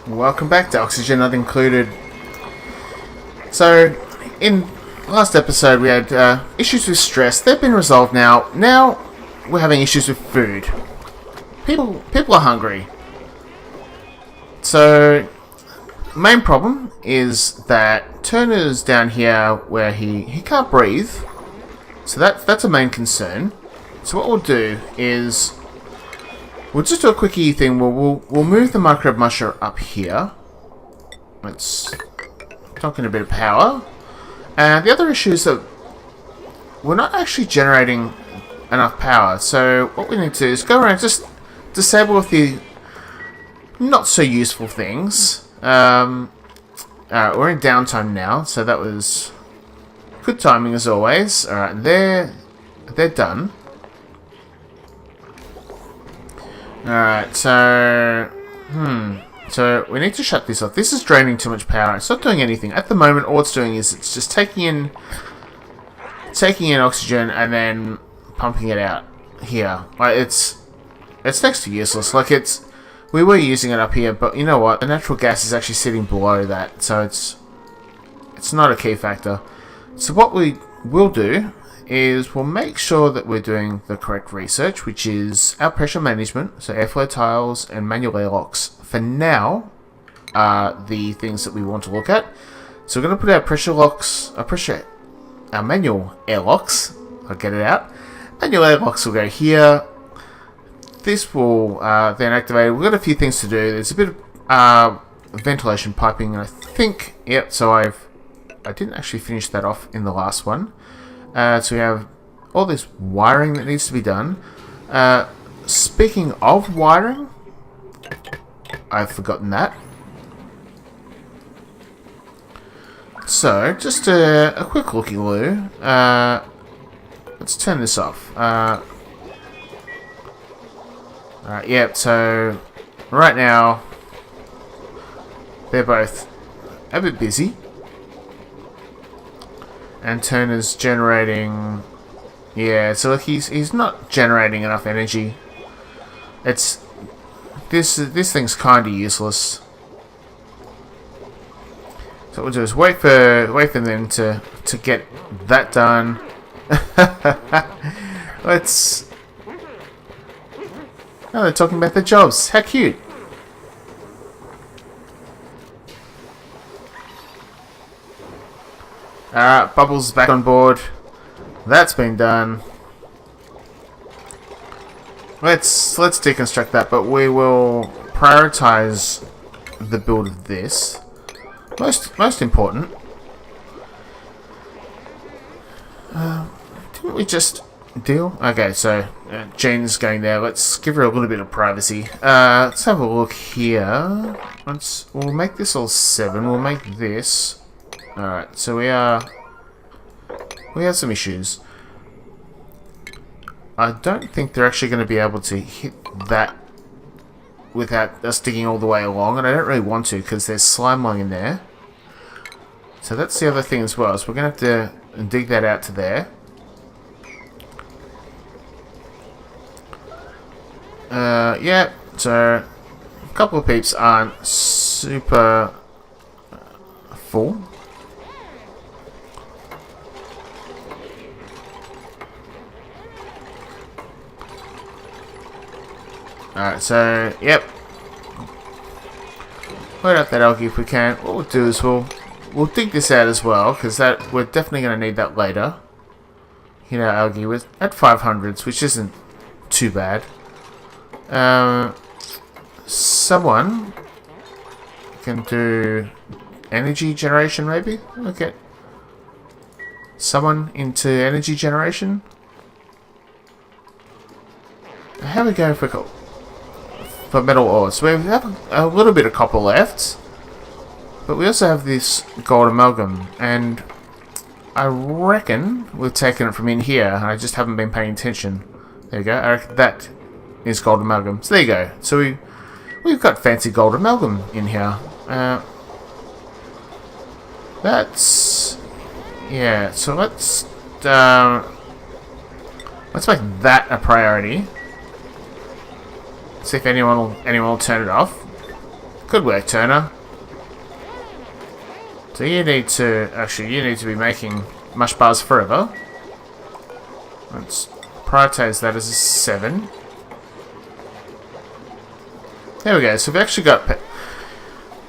Welcome back to Oxygen Not Included. So, in last episode we had issues with stress. They've been resolved now. Now we're having issues with food. People are hungry. So, main problem is that Turner's down here where he can't breathe. So that's a main concern. So what we'll do is we'll just do a quickie thing. We'll move the microbe musher up here. Let's talk in a bit of power. And the other issue is that we're not actually generating enough power. So what we need to do is go around, just disable the not so useful things. We're in downtime now, so that was good timing as always. Alright, they're done. Alright, so we need to shut this off. This is draining too much power. It's not doing anything. At the moment, all it's doing is it's just taking in oxygen and then pumping it out here. Like it's next to useless. Like we were using it up here, but you know what? The natural gas is actually sitting below that, so it's not a key factor. So what we will do is we'll make sure that we're doing the correct research, which is our pressure management, so airflow tiles and manual airlocks. For now, are the things that we want to look at. So we're going to put our pressure locks, our manual airlocks. I'll get it out. Manual airlocks will go here. This will then activate. We've got a few things to do. There's a bit of ventilation piping, and I think, yep. So I didn't actually finish that off in the last one. So we have all this wiring that needs to be done. Speaking of wiring, I've forgotten that. So, just a quick looky-loo. Let's turn this off. Alright, yep, so right now they're both a bit busy. And Turner's generating... Yeah, so look, he's not generating enough energy. It's... This thing's kinda useless. So what we'll do is wait for them to get that done. Let's... Oh, they're talking about their jobs. How cute. Alright, Bubbles back on board. That's been done. Let's deconstruct that, but we will prioritize the build of this. Most important. Didn't we just deal? Okay, so Jane's going there. Let's give her a little bit of privacy. Let's have a look here. We'll make this all 7. We'll make this. Alright, so we have some issues. I don't think they're actually going to be able to hit that without us digging all the way along, and I don't really want to because there's slime lying in there. So that's the other thing as well, so we're going to have to dig that out to there. Yeah, so a couple of peeps aren't super full. Alright, so, yep. Load up that algae if we can. What we'll do is we'll dig this out as well, because we're definitely going to need that later. You know, algae with at 500s, which isn't too bad. Someone can do energy generation, maybe? Okay. Someone into energy generation. How are we going for metal ore? So we have a little bit of copper left, but we also have this gold amalgam, and I reckon we've taken it from in here, and I just haven't been paying attention. There you go. I reckon that is gold amalgam. So there you go. So we've got fancy gold amalgam in here. That's... Yeah, so let's make that a priority. See if anyone will turn it off. Good work, Turner. So you need to... Actually, you need to be making mush bars forever. Let's prioritize that as a 7. There we go. So we've actually got...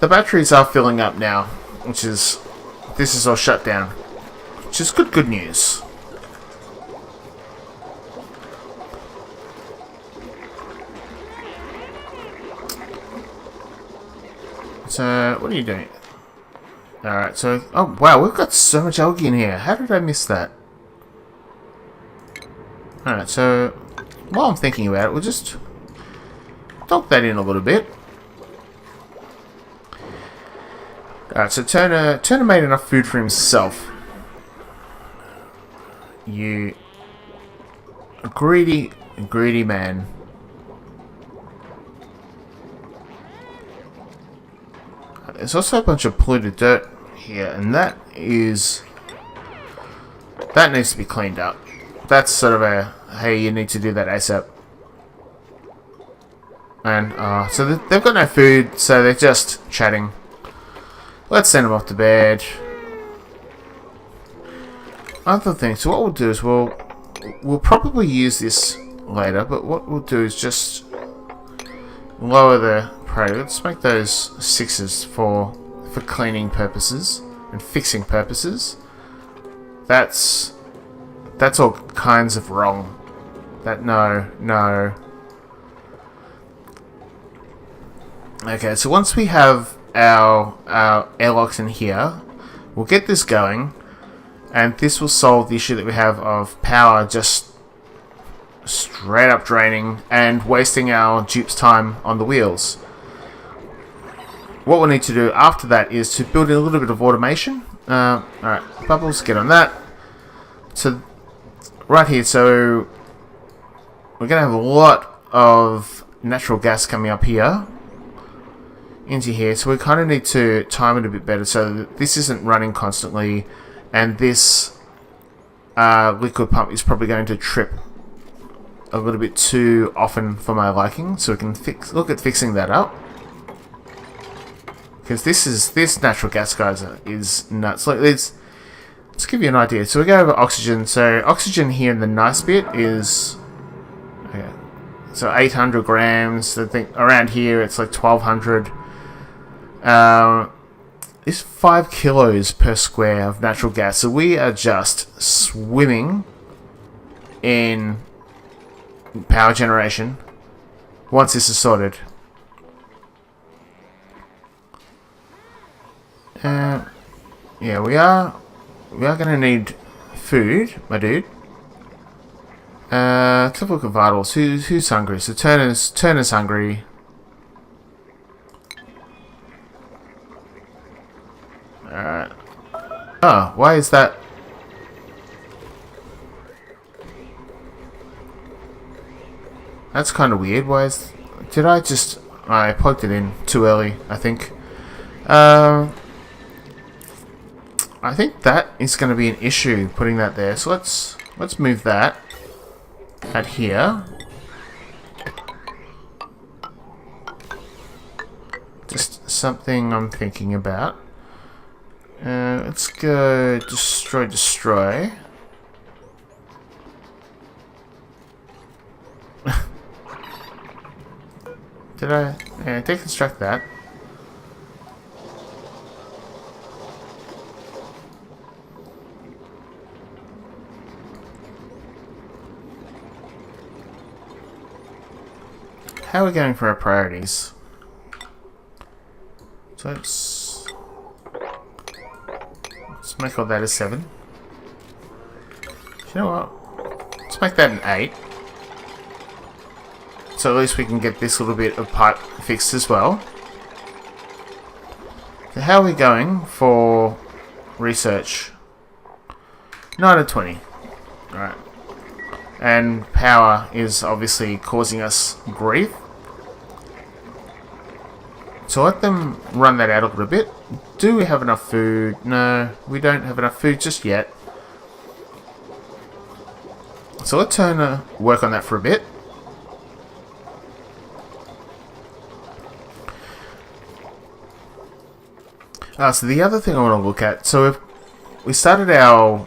The batteries are filling up now, which is... This is all shut down. Which is good news. So, what are you doing? Alright, so... Oh, wow, we've got so much algae in here. How did I miss that? Alright, so... While I'm thinking about it, we'll just... Dock that in a little bit. Alright, so Turner made enough food for himself. You... A greedy man. There's also a bunch of polluted dirt here, and that needs to be cleaned up. That's sort of a, hey, you need to do that ASAP. And, so they've got no food, so they're just chatting. Let's send them off to bed. Other thing, so what we'll do is we'll probably use this later, but what we'll do is just lower the priority. Let's make those 6s for cleaning purposes and fixing purposes. That's all kinds of wrong. No. Okay, so once we have our airlocks in here, we'll get this going, and this will solve the issue that we have of power just straight up draining and wasting our dupes' time on the wheels. What we'll need to do after that is to build in a little bit of automation. Alright, Bubbles, get on that. So, right here, so we're going to have a lot of natural gas coming up here into here, so we kind of need to time it a bit better so that this isn't running constantly, and this liquid pump is probably going to trip a little bit too often for my liking, so we can look at fixing that up. Because this natural gas geyser is nuts. Like, let's give you an idea. So we go over oxygen. So oxygen here in the nice bit is, okay, so 800 grams. I think around here it's like 1200. It's 5 kilos per square of natural gas. So we are just swimming in power generation once this is sorted. Yeah, we are going to need food, my dude. Let's have a look at vitals. Who's hungry? So Turner's hungry. Alright. Oh, why is that? That's kind of weird. Why is... Did I just... I plugged it in too early, I think. I think that is going to be an issue, putting that there. So let's move that at here. Just something I'm thinking about. Let's go destroy. Did I? Yeah, deconstruct that. How are we going for our priorities? So let's make all that a 7. You know what? Let's make that an 8. So at least we can get this little bit of pipe fixed as well. So how are we going for research? 9 out of 20. Alright. And power is obviously causing us grief. So let them run that out a little bit. Do we have enough food? No, we don't have enough food just yet. So let Turner work on that for a bit. So the other thing I want to look at, so we started our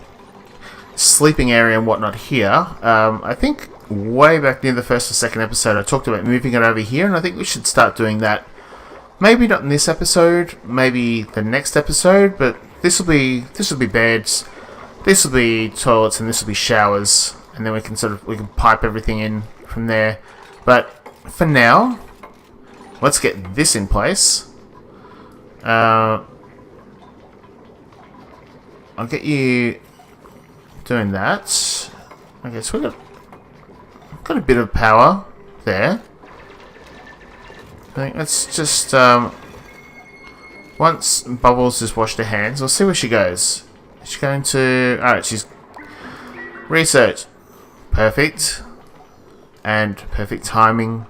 sleeping area and whatnot here. I think way back near the first or second episode I talked about moving it over here, and I think we should start doing that. Maybe not in this episode, maybe the next episode, but this will be beds, this will be toilets, and this will be showers, and then we can pipe everything in from there. But for now, let's get this in place. I'll get you doing that. Okay, so we've got a bit of power there. I think let's just once Bubbles has washed her hands, we'll see where she goes. She's going to... Alright, she's... Research. Perfect. And perfect timing,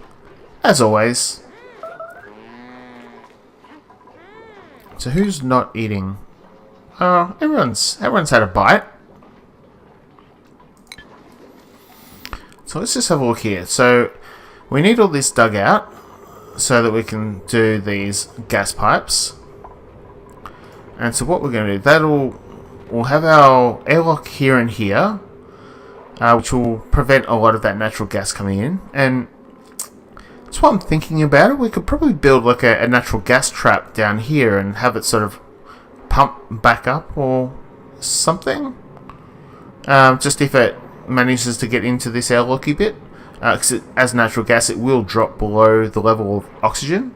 as always. So who's not eating? Oh, everyone's had a bite. So let's just have a look here. So we need all this dug out so that we can do these gas pipes. And so what we're going to do, we'll have our airlock here and here, which will prevent a lot of that natural gas coming in. And that's what I'm thinking about it. We could probably build like a natural gas trap down here and have it sort of pump back up or something. Just if it manages to get into this airlocky bit. Because as natural gas, it will drop below the level of oxygen.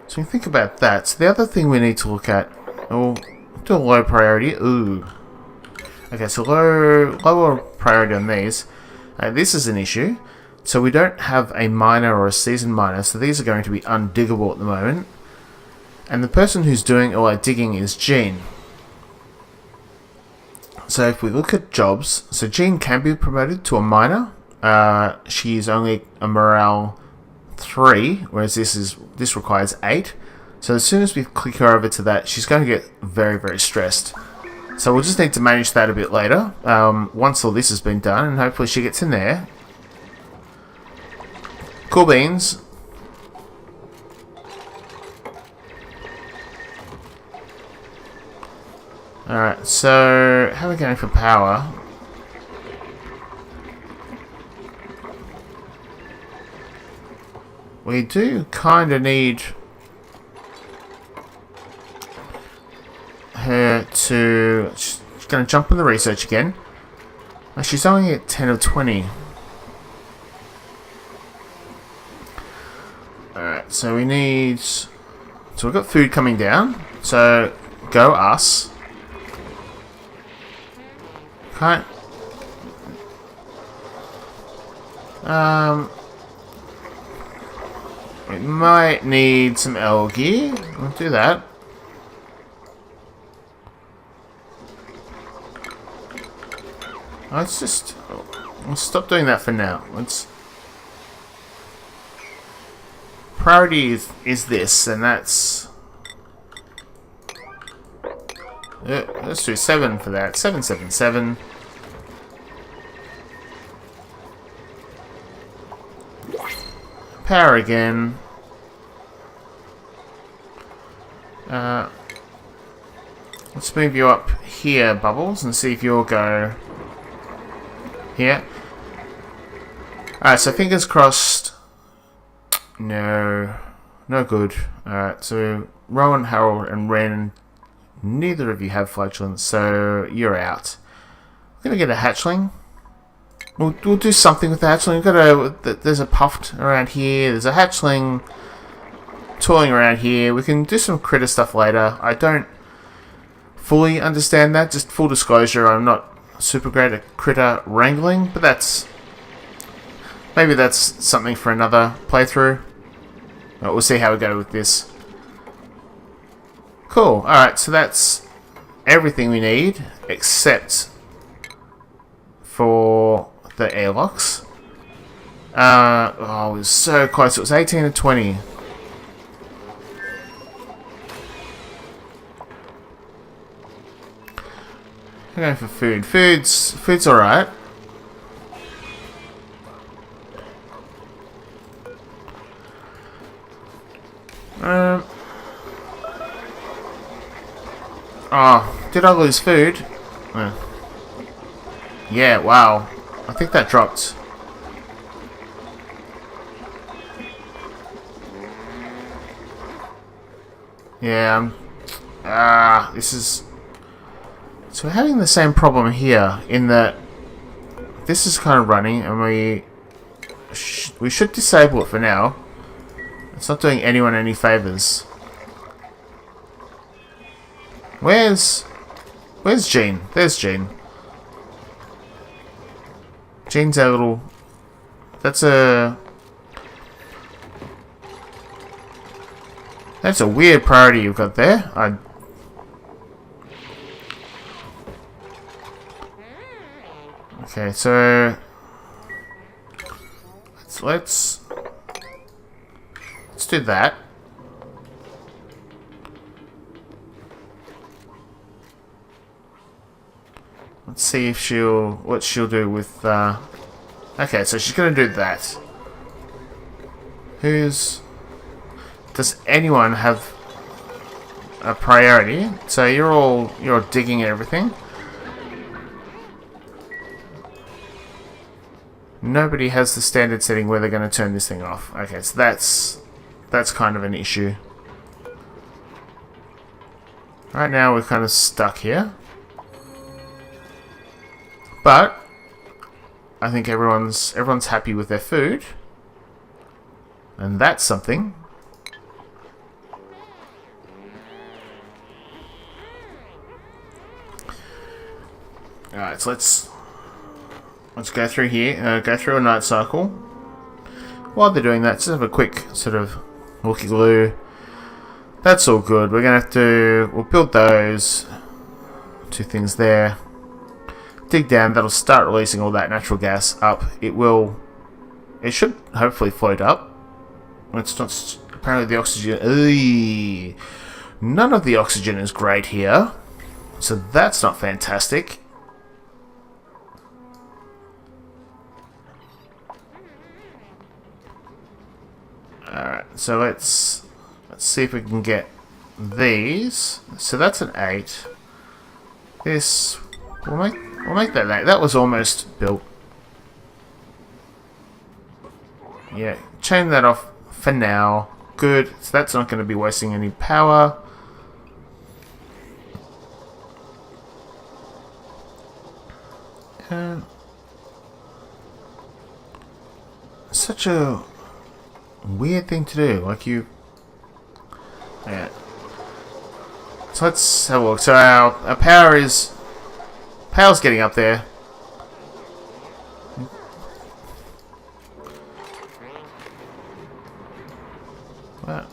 So we think about that. So the other thing we need to look at, we'll do a low priority. Ooh. Okay, so lower priority on these. This is an issue. So we don't have a miner or a seasoned miner, so these are going to be undiggable at the moment. And the person who's doing all our digging is Jean. So if we look at jobs, so Jean can be promoted to a miner. She's only a morale 3, whereas this requires 8. So as soon as we click her over to that, she's going to get very, very stressed. So we'll just need to manage that a bit later, once all this has been done, and hopefully she gets in there. Cool beans. Alright, so how are we going for power? We do kind of need her to... She's going to jump on the research again. She's only at 10 of 20. Alright, so we need... So we've got food coming down. So, go us. Okay. We might need some algae. We'll do that. Let's just... We'll stop doing that for now. Priority is this, and that's... let's do 7 for that. 777. Power again. Let's move you up here, Bubbles, and see if you'll go here. Alright, so fingers crossed. No. No good. Alright, so Rowan, Harold, and Ren, neither of you have flatulence, so you're out. I'm gonna get a hatchling. We'll do something with the hatchling. There's a puffed around here. There's a hatchling toiling around here. We can do some critter stuff later. I don't fully understand that. Just full disclosure, I'm not super great at critter wrangling, but maybe that's something for another playthrough. But we'll see how we go with this. Cool. Alright, so that's everything we need, except for the airlocks. Oh, it was so close. It was 18 to 20. I'm going for food. Food's alright. Oh, did I lose food? Yeah, wow. I think that dropped. Yeah, this is... So we're having the same problem here, in that this is kind of running, and we should disable it for now. It's not doing anyone any favors. Where's Jean? There's Jean. Jean's our little... That's a weird priority you've got there. Okay, so let's do that. Let's see if what she'll do with okay, so she's gonna do that. Does anyone have a priority? So you're digging at everything. Nobody has the standard setting where they're going to turn this thing off. Okay, so that's kind of an issue. Right now we're kind of stuck here. But I think everyone's happy with their food. And that's something. Alright, so let's go through here, go through a night cycle. While they're doing that, just have a quick sort of looky-loo. That's all good. We're going to we'll build those two things there. Dig down, that'll start releasing all that natural gas up. It should hopefully float up. It's not, apparently the oxygen, none of the oxygen is great here. So that's not fantastic. Alright, so let's see if we can get these. So that's an 8. This we'll make that 8. That was almost built. Yeah, chain that off for now. Good. So that's not going to be wasting any power. Such a weird thing to do, like you... Yeah. So let's have a look. So our power's getting up there. Wow.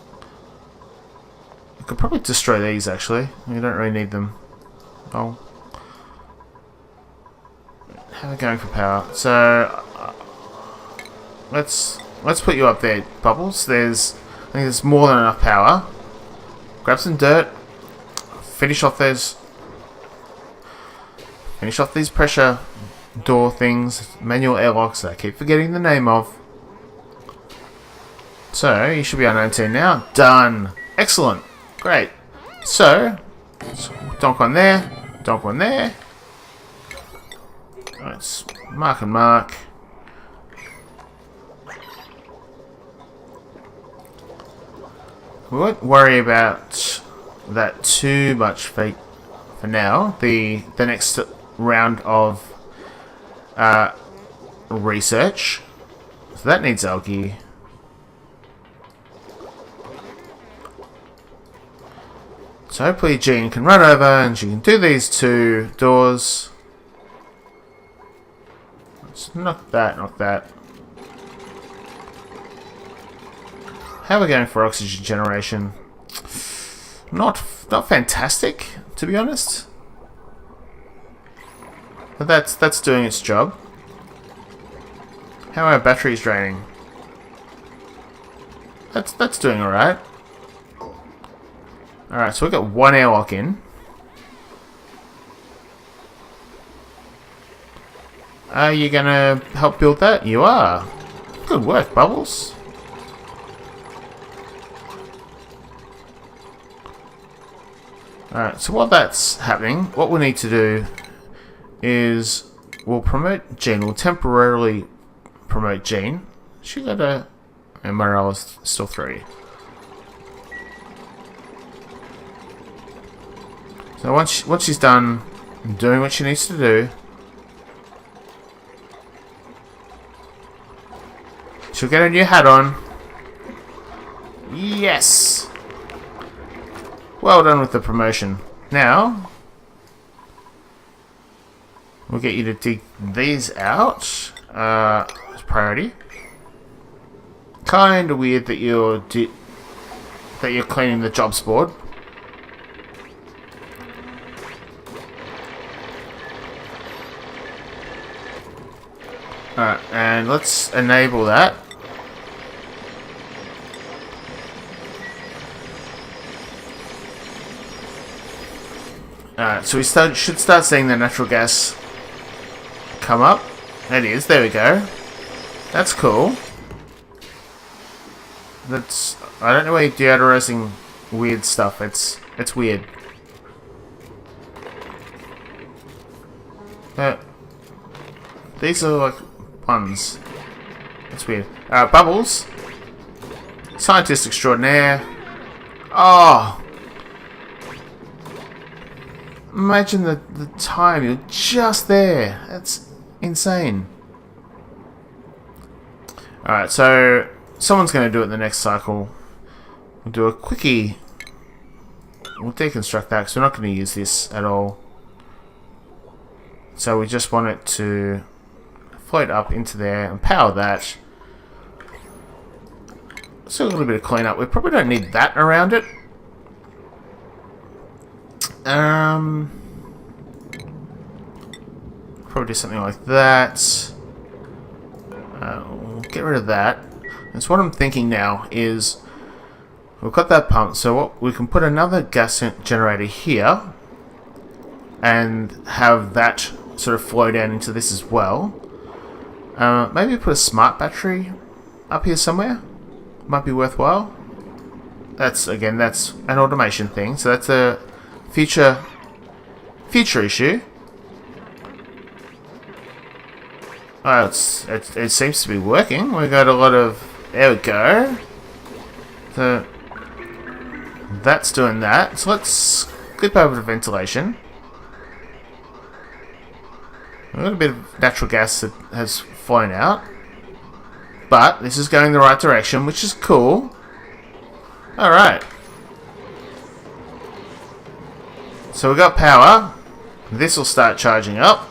You could probably destroy these, actually. You don't really need them. Oh. How are we going for power? So... Let's put you up there, Bubbles. I think there's more than enough power. Grab some dirt. Finish off these pressure door things. Manual airlocks that I keep forgetting the name of. So, you should be on 19 now. Done. Excellent. Great. So, donk one there. Donk one there. Let's mark and mark. We won't worry about that too much for now. The next round of research. So that needs algae. So hopefully Jean can run over and she can do these 2 doors. Let's knock that. How are we going for oxygen generation? Not fantastic, to be honest. But that's doing its job. How are our batteries draining? That's doing alright. Alright, so we've got 1 airlock in. Are you gonna help build that? You are. Good work, Bubbles. Alright, so while that's happening, what we need to do is we'll promote Jean. We'll temporarily promote Jean. She got a... and morale is still 3. So once she's done doing what she needs to do, she'll get a new hat on. Yes! Well done with the promotion. Now, we'll get you to dig these out as priority. Kinda weird that you're cleaning the jobs board. Alright, and let's enable that. Alright, so we should start seeing the natural gas come up. It is, there we go. That's cool. That's... I don't know why you're deodorizing weird stuff. It's weird. These are like puns. That's weird. Bubbles. Scientist extraordinaire. Oh! Imagine the time. You're just there. That's insane. Alright, so someone's going to do it in the next cycle. We'll do a quickie. We'll deconstruct that because we're not going to use this at all. So we just want it to float up into there and power that. Still a little bit of cleanup. We probably don't need that around it. Probably do something like that. We'll get rid of that. And so what I'm thinking now is we've got that pump, so what we can put another gas generator here and have that sort of flow down into this as well. Maybe put a smart battery up here somewhere. Might be worthwhile. That's an automation thing, so that's a future issue. It seems to be working. We got a lot of... There we go. So that's doing that. So let's clip over to ventilation. We've got a bit of natural gas that has flown out. But this is going the right direction, which is cool. Alright. So we've got power. This will start charging up.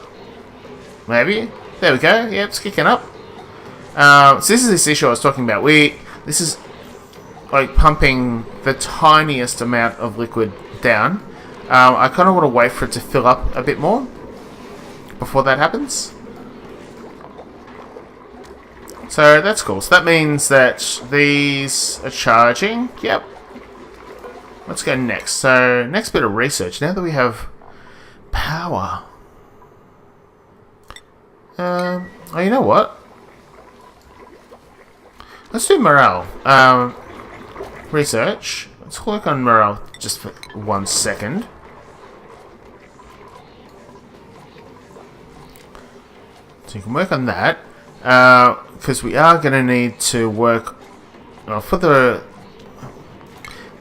Maybe. There we go. Yep, it's kicking up. So this is this issue I was talking about. This is like pumping the tiniest amount of liquid down. I kind of want to wait for it to fill up a bit more before that happens. So that's cool. So that means that these are charging. Yep. Let's go next. So next bit of research. Now that we have power. Oh, you know what? Let's do morale. Research. Let's click on morale just for 1 second. So you can work on that. Because we are going to need to work for the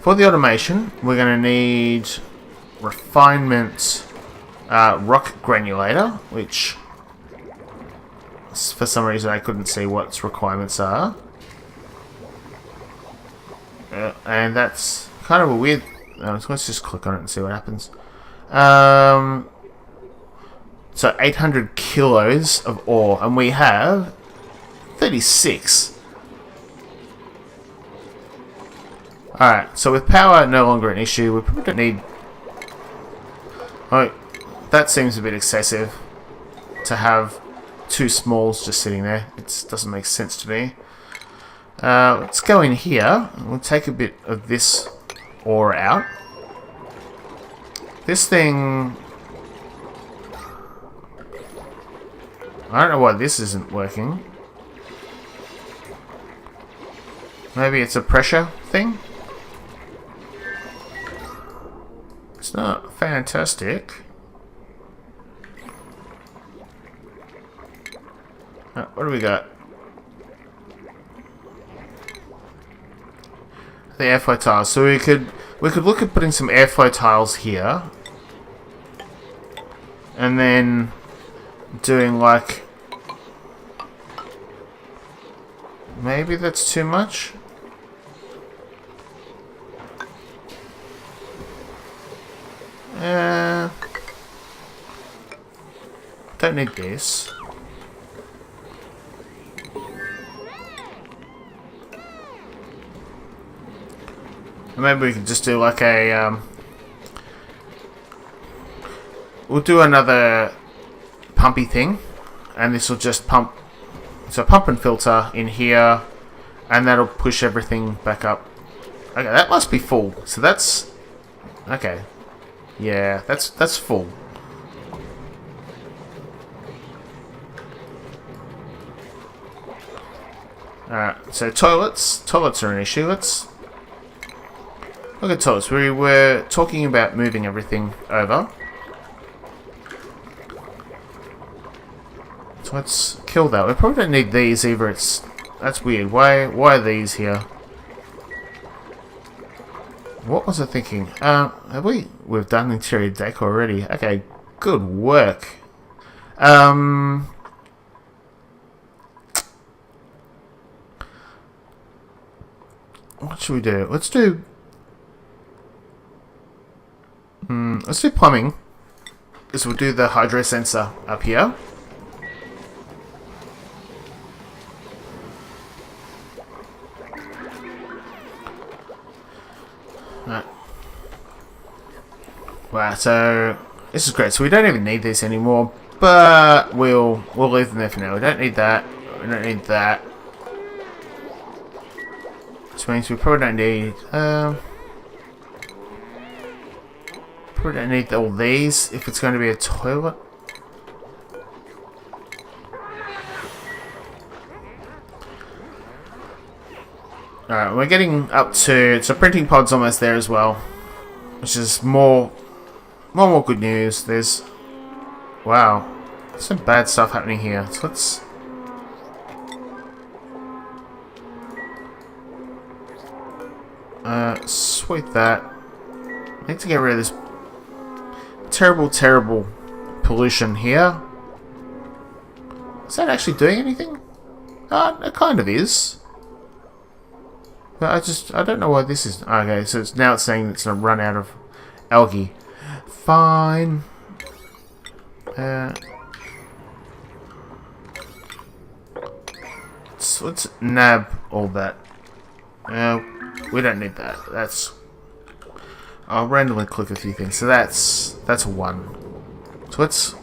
automation. We're going to need refinement rock granulator, which for some reason I couldn't see what its requirements are. And that's kind of a weird... let's just click on it and see what happens. So 800 kilos of ore, and we have 36. Alright, so with power no longer an issue, we probably don't need... Oh, that seems a bit excessive to have 2 smalls just sitting there. It doesn't make sense to me. Let's go in here. We'll take a bit of this ore out. This thing... I don't know why this isn't working. Maybe it's a pressure thing? It's not fantastic. What do we got? The airflow tiles. So we could look at putting some airflow tiles here, and then doing like, maybe that's too much. Don't need this. Maybe we could just do like a we'll do another pumpy thing, and this will just pump. So pump and filter in here, and that'll push everything back up. Okay, that must be full. So that's okay. Yeah, that's full. Alright, so toilets are an issue. Let's look at toilets. We were talking about moving everything over. So let's kill that. We probably don't need these either. That's weird. Why are these here? What was I thinking? We've done interior deck already. Okay, good work. What should we do? Let's do plumbing. So we'll do the hydro sensor up here. Right. Wow, so this is great. So we don't even need this anymore, but we'll leave them there for now. We don't need that. We don't need that. Which means we probably don't need probably don't need all these if it's going to be a toilet. Alright, we're getting up to... So printing pod's almost there as well. Which is more good news. There's... Wow. There's some bad stuff happening here. So let's... sweep that. I need to get rid of this terrible pollution here. Is that actually doing anything? It kind of is. But I don't know why this is... Okay, so now it's saying it's going to run out of algae. Fine. Let's nab all that. We don't need that. That's... I'll randomly click a few things. So that's one. So let's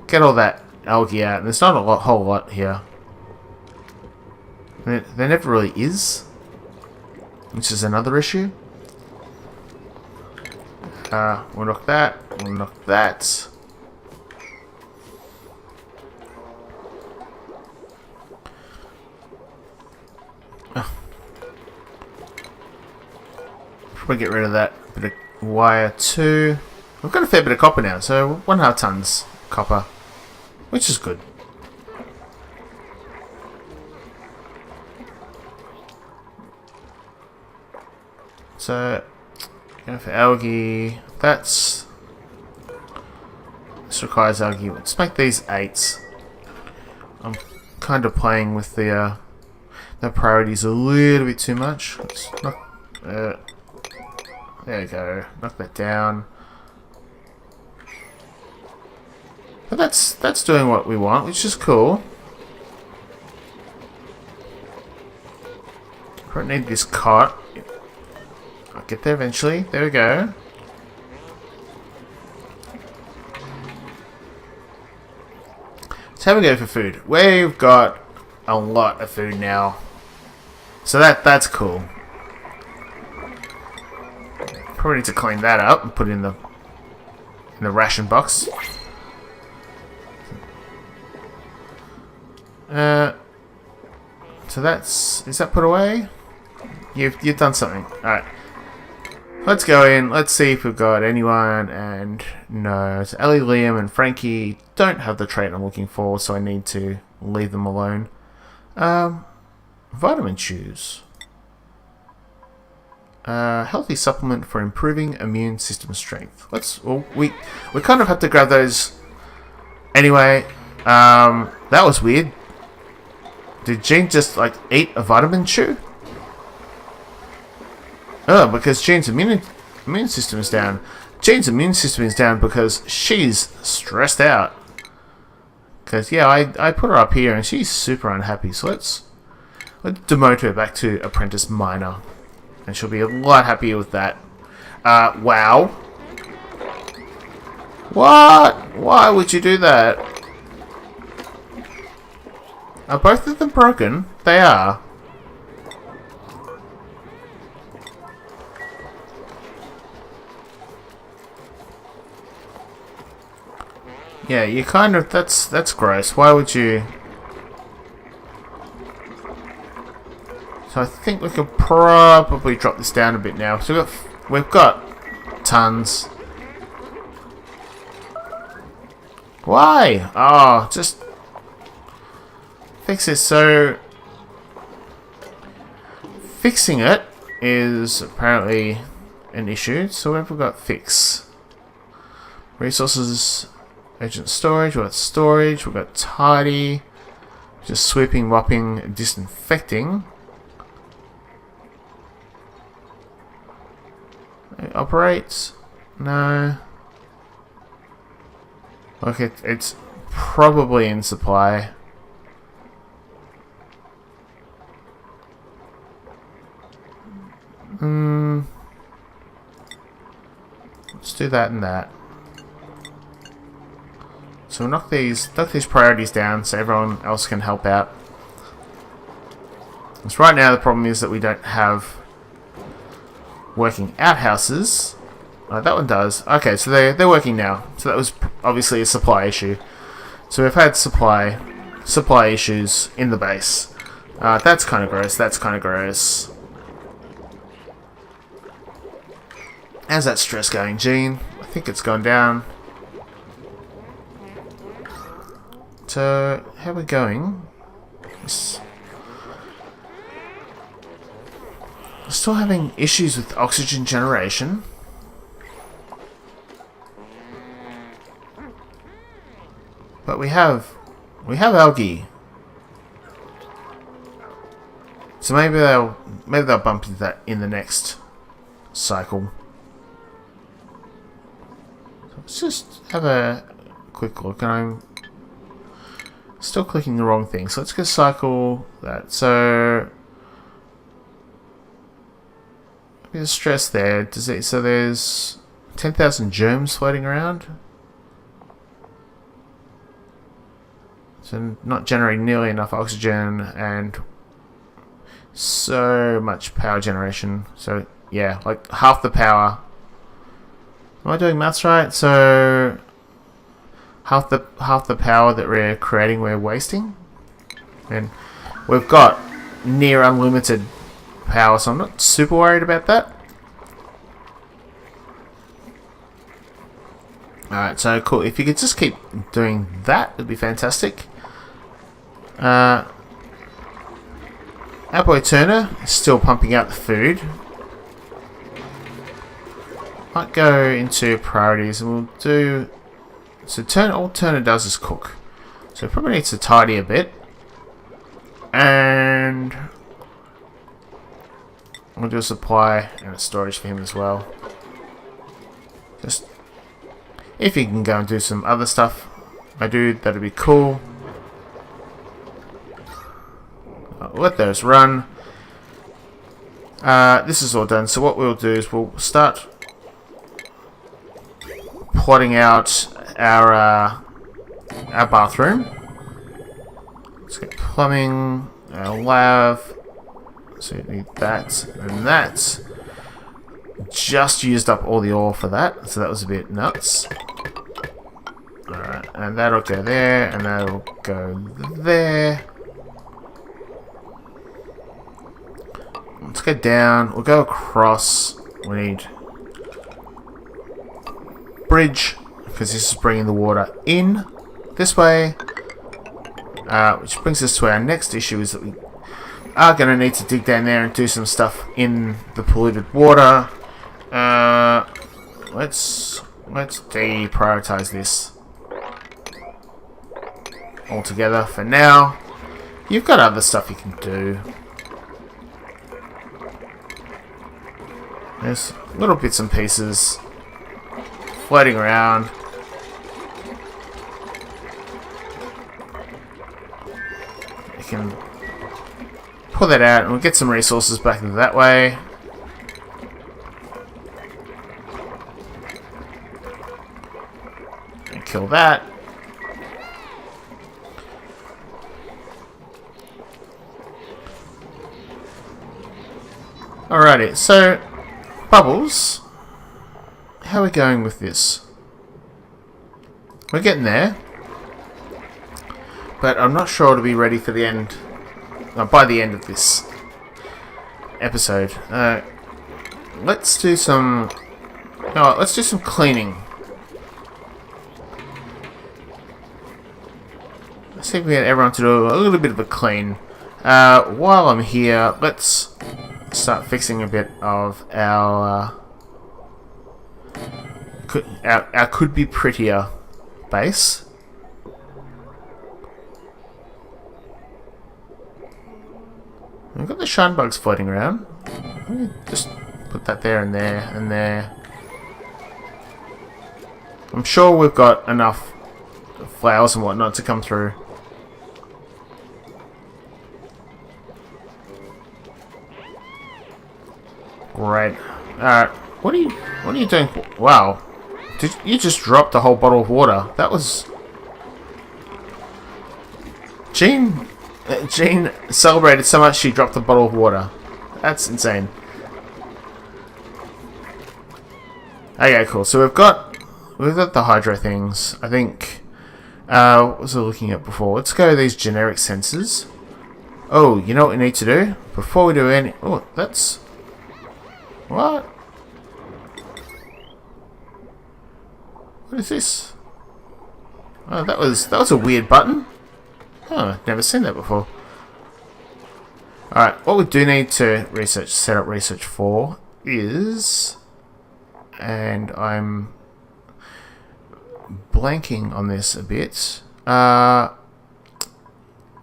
get all that algae out. There's not a whole lot here. There never really is. Which is another issue. We'll knock that. We'll knock that. Probably get rid of that bit of wire too. We've got a fair bit of copper now, so 1.5 tons copper, which is good. So, going for algae. This requires algae. Let's make these 8s. I'm kind of playing with the priorities a little bit too much. Let's knock, there we go. Knock that down. But that's doing what we want, which is cool. I don't need this cot. I'll get there eventually. There we go. Let's have a go for food. We've got a lot of food now. So that's cool. Probably need to clean that up and put it in the ration box. So is that put away? You've done something. Alright. Let's go in. Let's see if we've got anyone. And no, so Ellie, Liam, and Frankie don't have the trait I'm looking for, so I need to leave them alone. Vitamin chews. Healthy supplement for improving immune system strength. We kind of have to grab those anyway. That was weird. Did Jean just like eat a vitamin chew? Oh, because Jean's immune system is down. Jean's immune system is down because she's stressed out. Because yeah, I put her up here and she's super unhappy. So let's demote her back to apprentice miner, and she'll be a lot happier with that. Wow. What? Why would you do that? Are both of them broken? They are. Yeah, you kind of... That's gross. Why would you... So I think we could probably drop this down a bit now. So we've got tons. Why? Oh, just... fix this. So... fixing it is apparently an issue. So what have we got? Fix. Resources... Agent storage, we've got storage, we've got tidy, just sweeping, mopping, disinfecting. It operates? No. Look, it's probably in supply. Let's do that and that. So we'll knock these priorities down so everyone else can help out. Because right now the problem is that we don't have working outhouses. Oh, that one does. Okay, so they're working now. So that was obviously a supply issue. So we've had supply issues in the base. That's kind of gross. That's kind of gross. How's that stress going, Jean? I think it's gone down. So, how are we going? We're still having issues with oxygen generation. But we have algae. So maybe they'll bump into that in the next cycle. So let's just have a quick look, and I'm still clicking the wrong thing. So let's go cycle that. So there's stress there. So there's 10,000 germs floating around. So not generating nearly enough oxygen and so much power generation. So yeah, like half the power. Am I doing maths right? So half the power that we're creating, we're wasting. And we've got near unlimited power, so I'm not super worried about that. Alright, so cool. If you could just keep doing that, it'd be fantastic. Our boy Turner is still pumping out the food. Might go into priorities and we'll do... So all Turner does is cook. So probably needs to tidy a bit. And we'll do a supply and a storage for him as well. Just if he can go and do some other stuff, my dude, that'd be cool. I'll let those run. This is all done. So what we'll do is we'll start plotting out our bathroom. Let's get plumbing, our lab. So you need that and that. Just used up all the ore for that, so that was a bit nuts. Alright, and that'll go there, and that'll go there. Let's go down, we'll go across. We need bridge, because this is bringing the water in this way. Which brings us to our next issue, is that we are going to need to dig down there and do some stuff in the polluted water. Let's deprioritize this altogether for now. You've got other stuff you can do. There's little bits and pieces floating around. You can pull that out and we'll get some resources back into that way. And kill that. Alrighty, so Bubbles, how are we going with this? We're getting there, but I'm not sure to be ready for the end. By the end of this episode, let's do some. No, let's do some cleaning. Let's see if we get everyone to do a little bit of a clean. While I'm here, let's start fixing a bit of our could be prettier base. We've got the shine bugs floating around. Just put that there and there and there. I'm sure we've got enough flowers and whatnot to come through. Great. Alright. What are you doing? Wow. Did you just drop the whole bottle of water? That was... Jean celebrated so much she dropped the bottle of water. That's insane. Okay, cool. So we've got the hydro things. I think what was I looking at before? Let's go to these generic sensors. Oh, you know what we need to do? Before we do any... Oh, that's... What? What is this? Oh, that was a weird button. Oh, never seen that before. Alright, what we do need to set up research for is... And I'm blanking on this a bit. I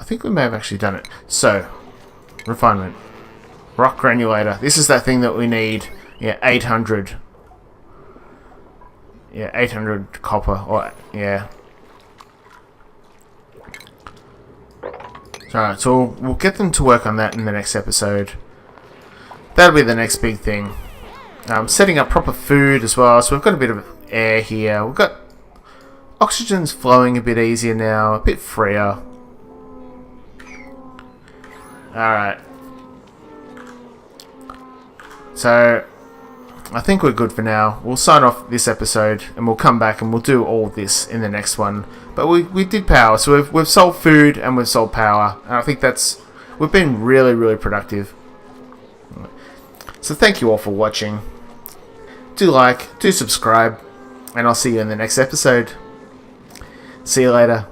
think we may have actually done it. So, refinement. Rock granulator. This is that thing that we need. Yeah, 800. Yeah, 800 copper. Or, yeah. Alright, so we'll get them to work on that in the next episode. That'll be the next big thing. Setting up proper food as well. So we've got a bit of air here. We've got... Oxygen's flowing a bit easier now. A bit freer. Alright. So, I think we're good for now. We'll sign off this episode and we'll come back and we'll do all this in the next one. But we did power, so we've sold food and we've sold power. And I think that's... We've been really, really productive. So thank you all for watching. Do like, do subscribe, and I'll see you in the next episode. See you later.